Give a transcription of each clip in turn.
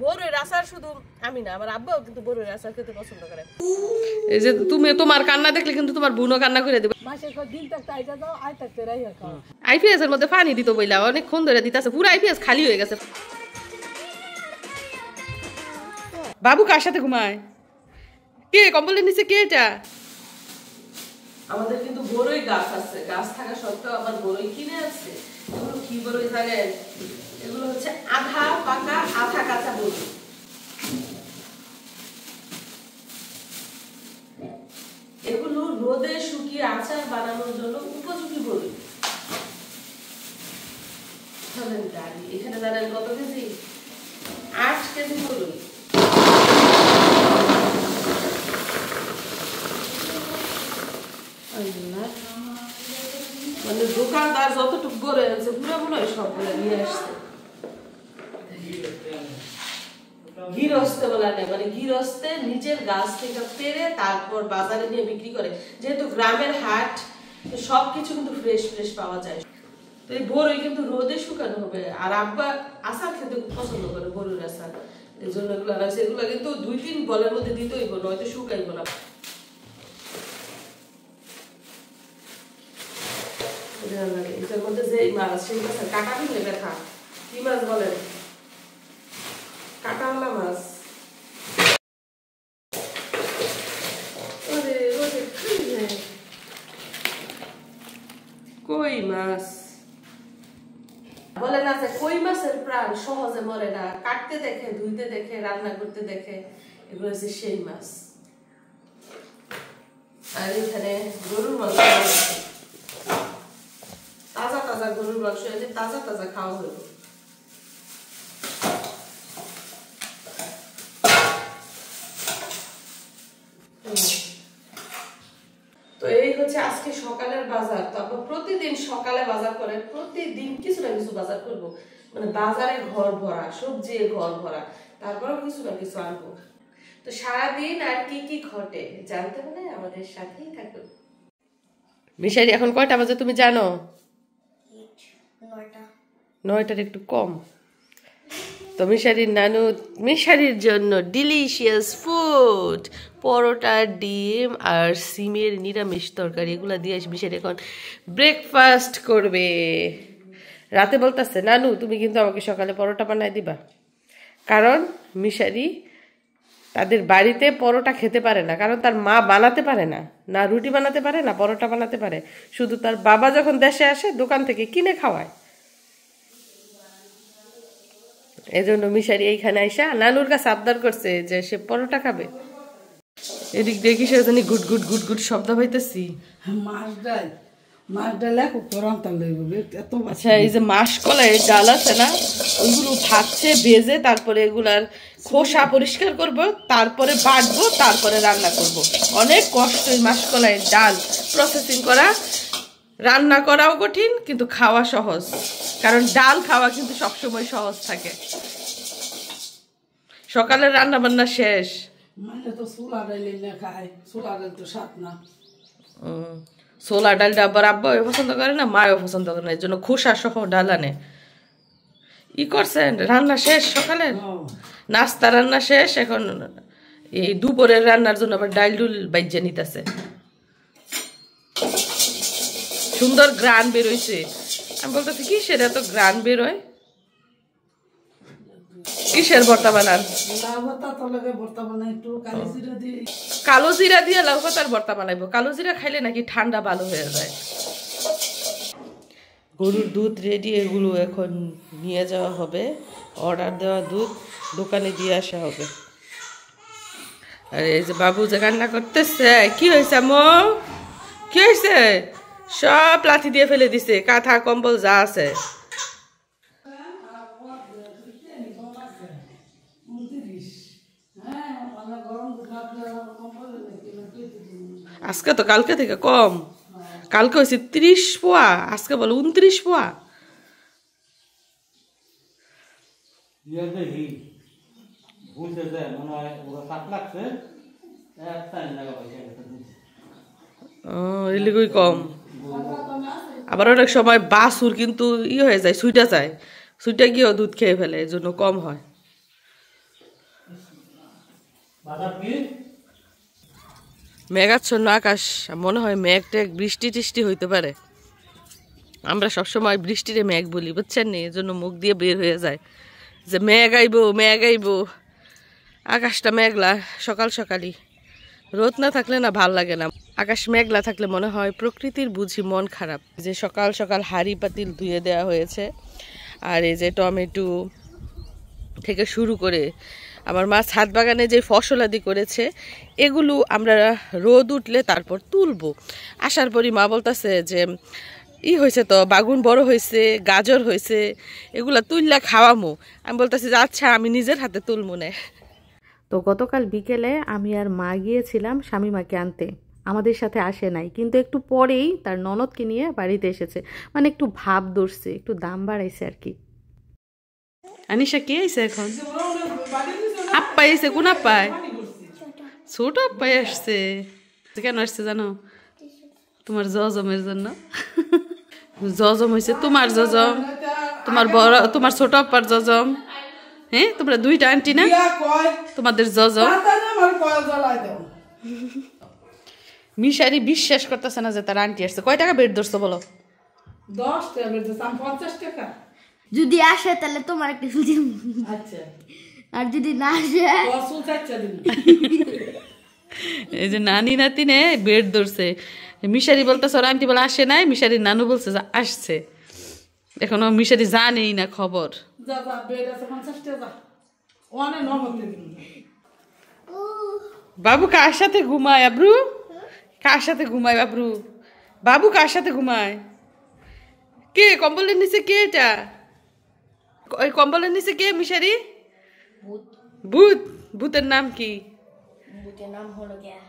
বড়ইয়ের আচার শুধু আমি না, আমার আব্বাও কিন্তু বড়ইয়ের আচার খেতে পছন্দ করে। এই যে তুমি তোমার কান্না দেখলে কিন্তু তোমার বোনও কান্না করে দেবে। মাসের পর দিন থাকতে আইটা দাও, আই থাকতে রাইয়া খাও। আইপিএস এর মধ্যে পানি দিত বইলা অনেকক্ষণ ধরে দিতেছে, পুরো আইপিএস খালি হয়ে গেছে। বাবু কার সাথে ঘুমায়? কে কম্বলের নিচে? কে এটা? আমাদের কিন্তু বড়ই গাছ আছে, গাছ থাকা সত্ত্বেও আবার বড়ই কিনে আছে। এগুলো কি বড়ই জানেন? এগুলো হচ্ছে আধা পাকা আধা কাঁচা বড়ই। এগুলো রোদে শুকিয়ে আচার বানানোর জন্য উপযোগী বড়ই। এখানে জানেন কত কেজি? 8 কেজি বড়ই। মানে দোকানদার যতটুকু বড় আছে পুরো মনে হয় সবগুলো নিয়ে আসছে। গৃহস্থ বলা নেই, মানে গৃহস্থে নিজের গাছ থেকে পেরে তারপর বাজারে নিয়ে বিক্রি করে। যেহেতু গ্রামের হাট, সবকিছু কিন্তু ফ্রেশ ফ্রেশ পাওয়া যায়। তো এই বড়ই কিন্তু রোদে শুকানো হবে। আর আব্বা আচার খেতে খুব পছন্দ করে, বড়ির আচার। এই জন্য এগুলো আছে। এগুলো কিন্তু 2-3 বলের মধ্যে দিতে হইব, নয়তো শুকাইব না। এটার মধ্যে যে মাছ, সেই মাছের কাটা কিনলে ব্যথা। কি মাছ বলেন? কাটাওয়ালা মাছ। কই মাছ বলে না যে কই মাছের প্রাণ সহজে মরে না, কাটতে দেখে, ধুইতে দেখে, রান্না করতে দেখে। এগুলো হচ্ছে সেই মাছ। আর এখানে গরুর মাংস, তাজা তাজা গরুর মাংস এনে তাজা তাজা খাওয়া হইব। তো এই হচ্ছে আজকে সকালের বাজার। তারপর প্রতিদিন সকালে বাজার করে, প্রতিদিন কিছু না কিছু বাজার করব। মানে বাজারে ঘর ভরা, সবজি ঘর ভরা, তারপরেও কিছু না কিছু আনবো। তো সারাদিন আর কি কি ঘটে জানতে হলে আমাদের সাথেই থাকুন। মিশারি এখন কয়টা বাজে তুমি জানো? 9টার একটু কম। তো মিশারির নানু মিশারির জন্য ডিলিশিয়াস ফুড, পরোটা, ডিম আর সিমের নিরামিষ তরকারি, এগুলো দিয়ে মিশারি এখন ব্রেকফাস্ট করবে। রাতে বলতেছে নানু তুমি কিন্তু আমাকে সকালে পরোটা বানাই দিবা, কারণ মিশারি তাদের বাড়িতে পরোটা খেতে পারে না, কারণ তার মা বানাতে পারে না, না রুটি বানাতে পারে না পরোটা বানাতে পারে। শুধু তার বাবা যখন দেশে আসে দোকান থেকে কিনে খাওয়ায়। এই জন্য মিশারি এইখানে আইসা নানুর কাছে আবদার করছে যে সে পরোটা খাবে। এদিক দিয়ে কি সে জানি গুট গুট গুট গুট শব্দ হইতেছি। আচ্ছা, এই যে মাসকলাই ডাল আছে না, ওইগুলো ভাজছে ভেজে, তারপরে এগুলার খোসা পরিষ্কার করব, তারপরে বাটবো, তারপরে রান্না করব। অনেক কষ্ট এই মাসকলাই ডাল প্রসেসিং করা। রান্না করাও কঠিন, কিন্তু খাওয়া সহজ, কারণ ডাল খাওয়া কিন্তু সবসময় সহজ থাকে। সকালের রান্না বান্না শেষ। ছোলা ডালটা আবার আব্বাও পছন্দ করে না, মাও পছন্দ করে না, এর জন্য খোসা সহ ডাল আনে। ই করছেন রান্না শেষ, সকালের নাস্তা রান্না শেষ, এখন এই দুপুরের রান্নার জন্য আবার ডাল ডুল বাইজে নিতেছে। সুন্দর গ্রান বেরোইছে। আমি বলতেছি কিসের এত গ্রান বেরোয়? কিসের ভর্তা বানান? কালো জিরা দিয়ে লাউ পাতার ভর্তা বানাইবো। কালো জিরা খাইলে নাকি ঠান্ডা ভালো হয়ে যায়। গরুর দুধ রেডি, এগুলো এখন নিয়ে যাওয়া হবে। অর্ডার দেওয়া দুধ দোকানে দিয়ে আসা হবে। আর এই যে বাবু যে রান্না করতেছে, কি হয়েছে মো? কি হয়েছে? সব লাঠি দিয়ে ফেলে দিছে, কাঁথা কম্বল যা আছে। আজকে তো কালকে থেকে কম, কালকে হয়েছে 30 পোয়া, আজকে বলো 29 পোয়া। এলিগুই কম। আবার অনেক সময় বাছুর কিন্তু হয়ে যায়, সুইটা যায়, সুইটা গিয়েও দুধ খেয়ে ফেলে, এর জন্য কম হয়। মেঘাচ্ছন্ন আকাশ, মনে হয় মেঘ টেঘ বৃষ্টি টিষ্টি হইতে পারে। আমরা সবসময় বৃষ্টিরে মেঘ বলি, বুঝছেন নি? এই জন্য মুখ দিয়ে বের হয়ে যায় যে মেঘ আইবো, মেঘ আইবো। আকাশটা মেঘলা, সকাল সকালই। রোদ না থাকলে না ভাল লাগে না। আকাশ মেঘলা থাকলে মনে হয় প্রকৃতির বুঝি মন খারাপ। যে সকাল সকাল হাঁড়ি পাতিল ধুয়ে দেওয়া হয়েছে, আর এই যে টমেটো থেকে শুরু করে আমার মা ছাদ বাগানে যে ফসলাদি করেছে, এগুলো আমরা রোদ উঠলে তারপর তুলবো। আসার পরই মা বলতেছে যে হয়েছে তো, বাগুন বড় হয়েছে, গাজর হয়েছে, এগুলা তুললা খাওয়ামো। আমি বলতেছি যে আচ্ছা, আমি নিজের হাতে তুলবো না। তো গতকাল বিকেলে আমি আর মা গিয়েছিলাম শামিমাকে আনতে। আমাদের সাথে আসে নাই, কিন্তু একটু পরেই তার ননদকে নিয়ে বাড়িতে এসেছে। মানে একটু ভাব ধরছে, একটু দাম বাড়াইছে আর কি। আনিশা কে আইছে এখন? আপ্পাই আইছে। কোন আপ্পাই? ছোট আপ্পাই আসছে। কেন আসছে জানো? তোমার জজমের জন্য। জজম হয়েছে, তোমার জজম, তোমার বড়, তোমার ছোট আপ্পার জজম। হ্যাঁ, তোমরা দুইটা আন্টি না? তোমাদের জজম। মিশারি বিশ্বাস করতেছে না যে তার আন্টি আসছে। কয় টাকা বেড ধরছো বলো? 10 টাকা বের দিছি, 50 টাকা। যদি আসে তাহলে তোমার একটা সুজি। আচ্ছা, আর যদি না আসে কসুল চাচ্চা দিন। এই যে নানি নাতিনে বেড ধরছে। মিশারি বলতেছে ওর আন্টি বলে আসে নাই, মিশারির নানু বলছে যে আসছে। এখনো মিশারি জানেই না খবর। যা যা, বের আছে 50 টাকা। ওনে নগদ দিন। বাবু কার সাথে ঘুমায় আব্রু? কার সাথে ঘুমায় বাবু? বাবু কার সাথে ঘুমায়? কে কম্বলের নিচে? কে এটা? ওই কম্বলের নিচে কে মিশারি? ভূত। ভূতের নাম কি? ভূতের নাম হলো গিয়া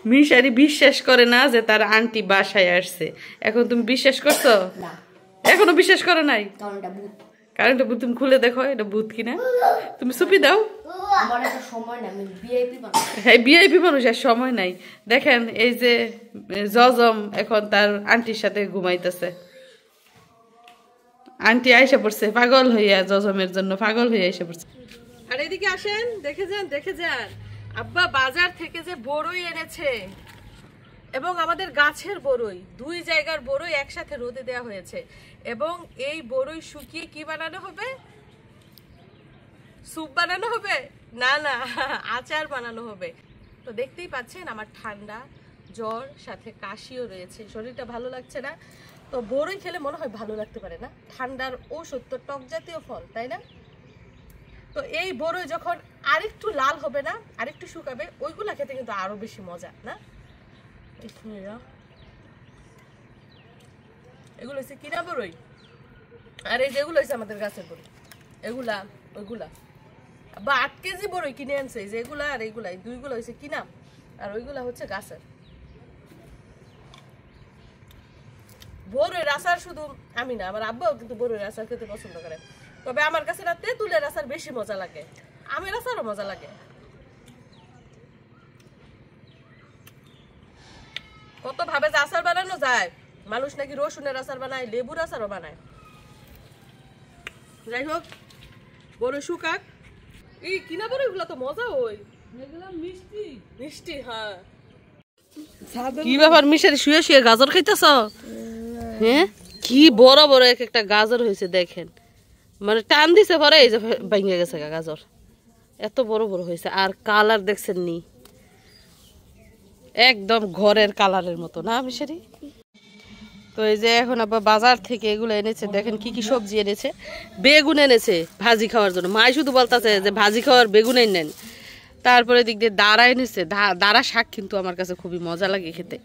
মিশারি বিশ্বাস করে না যে তার আন্টি বাসায় আসছে। এখন তুমি বিশ্বাস করছো? না, এখনো বিশ্বাস করো নাই? কারণ এটা ভূত। কারেন্টটা ভূত, তুমি খুলে দেখো এটা ভূত কিনা। তুমি চুপি দাও। আমার একটা সময় না, আমি ভিআইপি বানাবো। হ্যাঁ, ভিআইপি মানুষ, আর সময় নাই। দেখেন এই যে জজম এখন তার আন্টির সাথে ঘুমাইতেছে। আন্টি আইসা পড়ছে পাগল হইয়া, জজমের জন্য পাগল হইয়া আইসা পড়ছে। আর এদিকে আসেন, দেখে যান, দেখে যান। আব্বা বাজার থেকে যে বড়ই এনেছে, এবং আমাদের গাছের বড়ই, দুই জায়গার বড়ই একসাথে রোদে দেওয়া হয়েছে। এবং এই বড়ই শুকিয়ে কি বানানো হবে? স্যুপ বানানো হবে? না না, আচার বানানো হবে। তো দেখতেই পাচ্ছেন আমার ঠান্ডা, জ্বর, সাথে কাশিও রয়েছে, শরীরটা ভালো লাগছে না। তো বড়ই খেলে মনে হয় ভালো লাগতে পারে না? ঠান্ডার ঔষধ তো টক জাতীয় ফল, তাই না? তো এই বড়ই যখন আরেকটু লাল হবে না, আরেকটু শুকাবে, ওইগুলা খেতে কিন্তু আরো বেশি মজা না? এগুলো হচ্ছে কিনা বড়ই, আর এই যেগুলো হচ্ছে আমাদের গাছের বড়ই, এগুলা ওইগুলা। বা 8 কেজি বড়ই কিনে আনছে, যে এগুলা আর এইগুলা, এই দুইগুলো হচ্ছে কিনা, আর ওইগুলা হচ্ছে গাছের। বড়ইয়ের আচার শুধু আমি না, আমার আব্বাও কিন্তু বড়ইয়ের আচার খেতে পছন্দ করে। তবে আমার কাছে না তেঁতুলের আচার বেশি মজা লাগে, আমের আচারও মজা লাগে। কত ভাবে যে আচার বানানো যায়, মানুষ নাকি রসুনের আচার বানায়, লেবুর আচারও বানায়। যাই হোক, বড় শুকাক। এই কিনা বড়ইগুলো তো মজা, ওই মিষ্টি মিষ্টি। হ্যাঁ, কি ব্যাপার মিশারি, শুয়ে শুয়ে গাজর খাইতেছ? হ্যাঁ, কি বড় বড় এক একটা গাজর হয়েছে দেখেন। মানে টান দিছে পরে এই যে ভেঙে গেছে গাজর, এত বড় বড় হয়েছে। আর কালার দেখছেন নি, একদম ঘরের কালারের মতো না মিশারি? তো এই যে এখন আবার বাজার থেকে এগুলো এনেছে, দেখেন কি কি সবজি এনেছে। বেগুন এনেছে ভাজি খাওয়ার জন্য, মাই শুধু বলতেছে যে ভাজি খাওয়ার বেগুন নেন। তারপরে দিক দিয়ে দাঁড়া এনেছে, দাঁড়া শাক কিন্তু আমার কাছে খুবই মজা লাগে খেতে।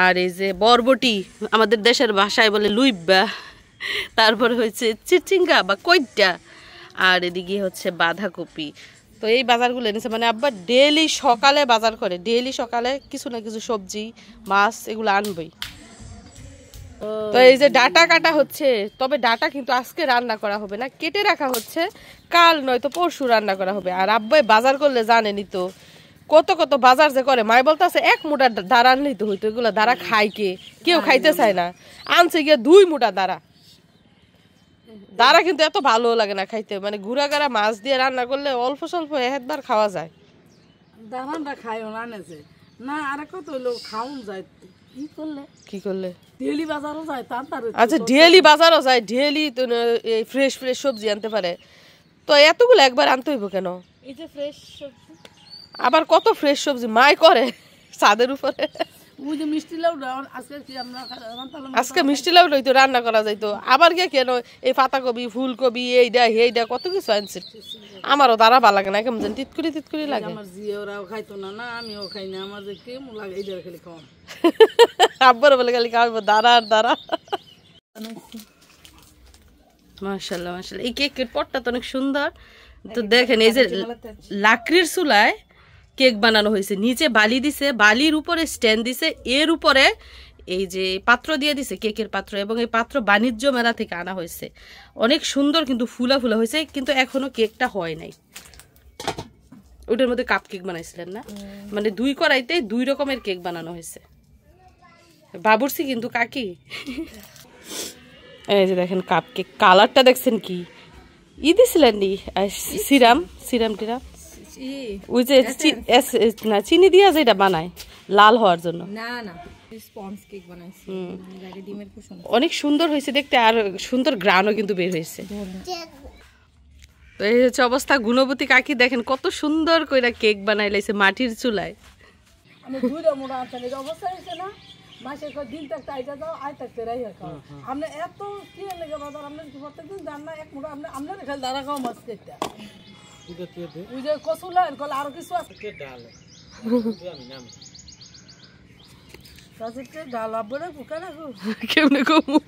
আর এই যে বরবটি, আমাদের দেশের ভাষায় বলে লুইবা। তারপরে হচ্ছে চিচিঙ্গা বা কইটা, আর এদিকে হচ্ছে বাঁধাকপি। তো এই বাজারগুলো এনেছে, মানে আব্বা ডেইলি সকালে বাজার করে, ডেইলি সকালে কিছু না কিছু সবজি মাছ এগুলো আনবই। তো এই যে ডাটা কাটা হচ্ছে, তবে ডাটা কিন্তু আজকে রান্না করা হবে না, কেটে রাখা হচ্ছে, কাল নয়তো পরশু রান্না করা হবে। আর আব্বাই বাজার করলে জানেনি তো কত কত বাজার যে করে। মাই বলতেছে 1 মুঠা দাঁড়া আনলেই তো হইতো, এগুলো দাঁড়া খায় কে? কেউ খাইতে চায় না। আনছে গিয়ে 2 মুঠা দাঁড়া। দাঁড়া কিন্তু এত ভালো লাগে না খাইতে, মানে ঘুরা গাড়া মাছ দিয়ে রান্না করলে অল্প স্বল্প একবার খাওয়া যায়। দাঁড়ানটা খাইও না নেছে না, আর কত হইলো খাওন যায় কি করলে ডেলি বাজারও যায় তাড়াতাড়ি। আচ্ছা ডেলি বাজারও যায়, ডেলি তো এই ফ্রেশ ফ্রেশ সবজি আনতে পারে, তো এতগুলো একবার আনতে হইব কেন? এই যে ফ্রেশ সবজি, আবার কত ফ্রেশ সবজি মাই করে ছাদের উপরে। ওই যে মিষ্টি লাউ আজকে কি আমরা আজকে মিষ্টি লাউ লইতো রান্না করা যাইতো, আবার কে কেন এই পাতাকপি ফুলকপি এইটা হেইটা কত কিছু আনছে। আমারও দাঁড়া ভালো লাগে না, কেমন জানি তিতকুরি লাগে। আমার জিয়ে ওরাও খাইতো না, না আমিও খাই না, আমার যে কেমন লাগে এইটা খালি খাওয়া। আব্বার বলে খালি খাওয়াবো দাঁড়া আর দাঁড়া। মাশাআল্লাহ মাশাআল্লাহ, এই কেকের পটটা তো অনেক সুন্দর। তো দেখেন এই যে লাকড়ির চুলায় কেক বানানো হয়েছে, নিচে বালি দিছে, বালির উপরে স্ট্যান্ড দিছে, এর উপরে এই যে পাত্র দিয়ে দিছে কেকের পাত্র, এবং এই পাত্র বাণিজ্য মেলা থেকে আনা হয়েছে। অনেক সুন্দর কিন্তু ফুলা ফুলা হয়েছে, কিন্তু এখনো কেকটা হয় নাই। ওটার মধ্যে কাপ কেক বানাইছিলেন না, মানে 2 কড়াইতে 2 রকমের কেক বানানো হয়েছে। বাবুর্চি কিন্তু কাকি। এই যে দেখেন কাপ কেক, কালারটা দেখছেন কি দিছিলেন নি সিরাম টিরা, ওই যে না চিনি দিয়া যেটা বানায় লাল হওয়ার জন্য। না না স্পঞ্জ কেক বানাইছি, আগে ডিমের কুসুম। অনেক সুন্দর হয়েছে দেখতে, আর সুন্দর গ্রানও কিন্তু বের হয়েছে। তো এই হচ্ছে অবস্থা। গুণবতী কাকি দেখেন কত সুন্দর কইরা কেক বানাই লাইছে মাটির চুলায়। আমি দুইটা মোড়া আনতে অবস্থা হয়েছে না, মাসে দিন থাকতে আইটা যাও, আই থাকতে রাই খাও। আপনি এত কি লেগে বাজার, আপনি প্রত্যেকদিন যান না এক মোড়া, আপনি আপনার খালি দাঁড়া খাও মাছ কেকটা। ওই যে কচুলা কল আরো কিছু আছে ডাল আব্বরে ফুকা না গো কেমনে কমু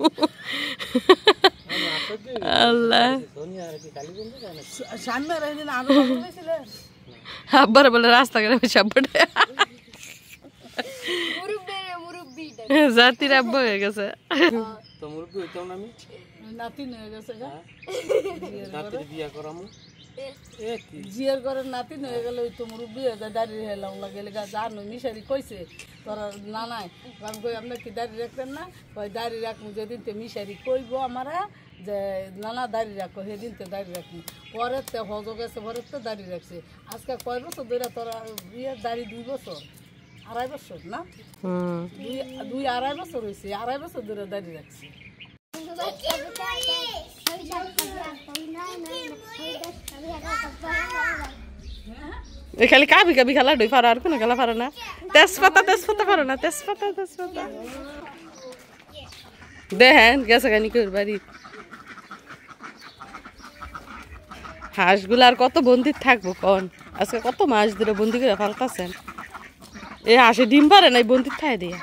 আল্লাহ। সামনে রাইদিন আরো বলেছিলেন আব্বার বলে রাস্তাঘাটে সাব্বাটা জাতির আব্বা হয়ে গেছে। নাতিন হয়ে গেছে জিয়ার ঘরের নাতিন হয়ে গেলে ওই তো মুরব্বী হয়ে যায়, দাঁড়িয়ে হেলাম লাগে জানো মিশারি কইছে তোরা না নাই আমি কই আপনার কি দাঁড়িয়ে রাখতেন না, ওই দাঁড়িয়ে রাখবো যেদিন তো মিশারি কইব আমারা যে নানা দাঁড়িয়ে রাখো সেদিন তো দাঁড়িয়ে রাখবো। পরের তো হজ গেছে, পরের তো দাঁড়িয়ে রাখছে। আজকে কয় বছর ধরে তোরা দাঁড়িয়ে 2 বছর 2.5 বছর না, 2-2.5 বছর হয়েছে, 2.5 বছর ধরে দাঁড়িয়ে রাখছে। খালি কাবি কাবি খেলা ডই পারো, আর কোনো খেলা পারো না। তেজপাতা পারো না, তেজপাতা দেখেন গেছে গানি কর বাড়ি। হাঁসগুলো আর কত বন্দির থাকবো কন, আজকে কত মাছ ধরে বন্দি করে ফালতাছেন। এ হাঁসে ডিম পারে নাই বন্দির থাই দিয়ে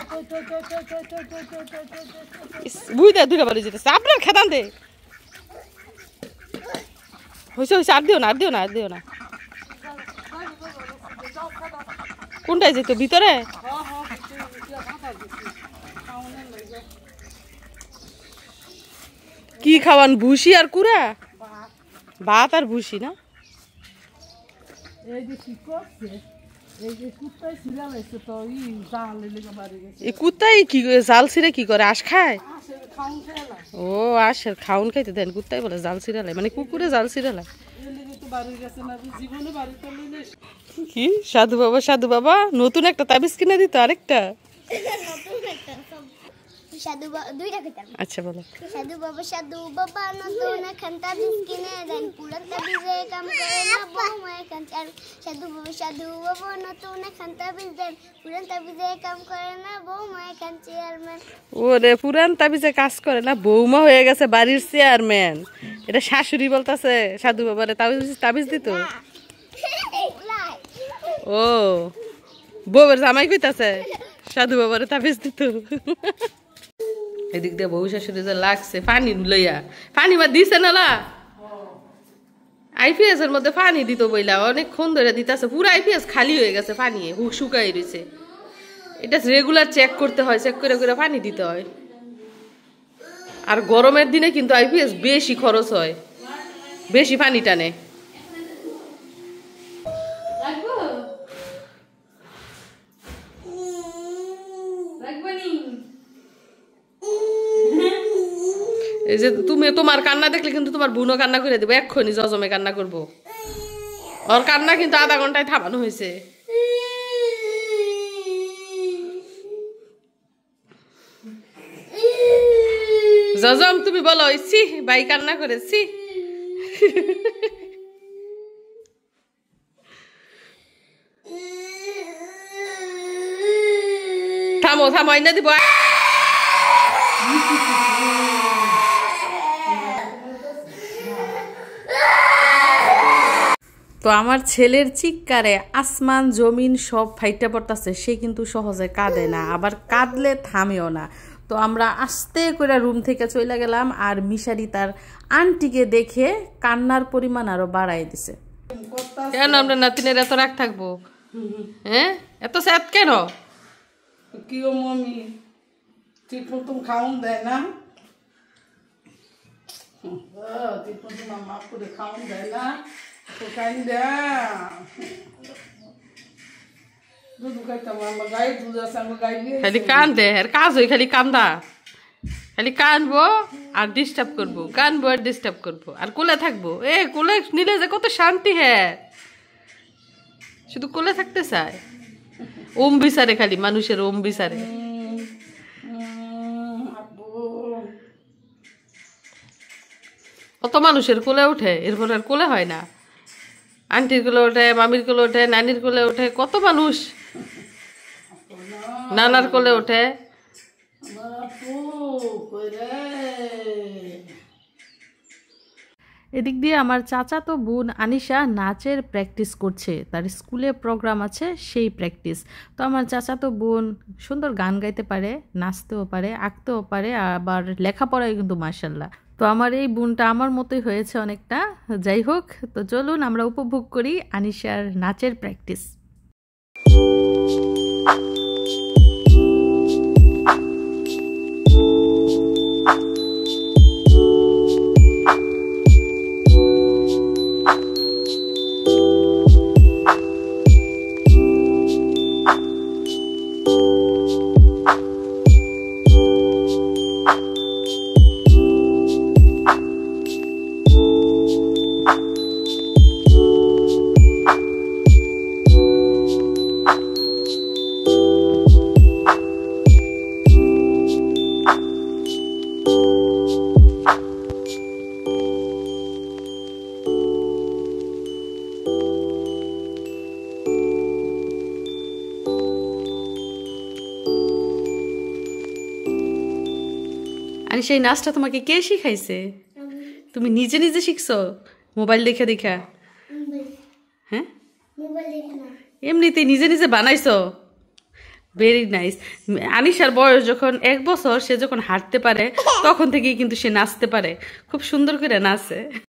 বুঝ দেয় 2টা বাড়ি যেতেছে। আপনার খেতান দে হয়েছে হয়েছে, আর দিও না। কোনটায় যেত ভিতরে? কি খাওয়ান? ভুসি আর কুড়া? ভাত আর ভুসি না? এই কুত্তাই কি জাল ছিঁড়ে কি করে? আঁশ খায়? ও আঁশের খাউন খাইতে দেন, কুত্তাই বলে জাল ছিঁড়ালে, মানে কুকুরে জাল ছিঁড়ালে। কি সাধু বাবা নতুন একটা তাবিজ কিনে দিত, আরেকটা। আচ্ছা বলো। সাধু বাবা নতুন এখন তাবিজ কিনে দেন, পুরান তাবিজে কাম করে না বৌমায় কান। সাধু বাবা নতুন এখন তাবিজ দেন, পুরান তাবিজে কাম করে না বৌমায় কান চেয়ারম্যান। ওরে পুরান তাবিজে কাজ করে না, বৌমা হয়ে গেছে বাড়ির চেয়ারম্যান। এটা শাশুড়ি বলতাছে সাধু বাবারে তাবিজ দিত। ও বউয়ের জামাই কইতাছে সাধু বাবারে তাবিজ দিত। এদিক দিয়ে বউ শাশুড়ি যে লাগছে পানি লইয়া, পানি বা দিছে না আইপিএস এর মধ্যে পানি দিত বইলা, অনেকক্ষণ ধরে দিতেছে, পুরো আইপিএস খালি হয়ে গেছে, পানি শুকাই রয়েছে। এটা রেগুলার চেক করতে হয়, চেক করে করে পানি দিতে হয়। আর গরমের দিনে কিন্তু আইপিএস বেশি খরচ হয়, বেশি পানি টানে। এই যে তুমি তোমার কান্না দেখলে কিন্তু তোমার বোনও কান্না করে দেবো, এক্ষুনি জজমে কান্না করবো। ওর কান্না কিন্তু আধা ঘন্টায় থামানো হয়েছে। জজম তুমি বলো, সি ভাই কান্না করেছি। থামো থামো, আইনা দিব। তো আমার ছেলের চিৎকারে আসমান জমিন সব ফাইটা পড়তেছে, সে কিন্তু সহজে কাঁদে না, আবার কাঁদলে থামেও না। তো আমরা আস্তে করে রুম থেকে চলে গেলাম, আর মিশারি তার আন্টিকে দেখে কান্নার পরিমাণ আরো বাড়াই দিছে। কেন আমরা নাতিনের এত রাগ থাকবো? হ্যাঁ, এত স্যাদ কেন? কি ও মমি ঠিক মতন খাওন দেয় না, ঠিক মতন মাপ করে খাওন দেয় না, তো খাইন দেয় দুধ খাইতাম আমার গায়ে দুধ আছে, আমার গায়ে খালি কান্দে, আর কাজ হয় খালি কান্দা, খালি কানবো আর ডিস্টার্ব করবো, কানবো আর ডিস্টার্ব করবো, আর কোলে থাকবো। এ কোলে নিলে যে কত শান্তি, হ্যাঁ শুধু কোলে থাকতে চায়। ওম বিচারে, খালি মানুষের ওম বিচারে। কত মানুষের কোলে উঠে, এরপর আর কোলে হয় না। আন্টির কোলে ওঠে, মামির কোলে ওঠে, নানির কোলে ওঠে, কত মানুষ নানার কোলে ওঠে। এদিক দিয়ে আমার চাচাতো বোন আনিশা নাচের প্র্যাকটিস করছে, তার স্কুলে প্রোগ্রাম আছে সেই প্র্যাকটিস। তো আমার চাচাতো বোন সুন্দর গান গাইতে পারে, নাচতেও পারে, আঁকতেও পারে, আবার লেখাপড়ায় কিন্তু মাশাল্লাহ। তো আমার এই বোনটা আমার মতোই হয়েছে অনেকটা। যাই হোক, তো চলুন আমরা উপভোগ করি আনিশার নাচের প্র্যাকটিস। আর সেই নাচটা তোমাকে কে শিখাইছে? তুমি নিজে নিজে শিখছো মোবাইল দেখে দেখা? হ্যাঁ, এমনিতে নিজে নিজে বানাইছো? Very nice. আনিশার বয়স যখন 1 বছর, সে যখন হাঁটতে পারে তখন থেকেই কিন্তু সে নাচতে পারে, খুব সুন্দর করে নাচে।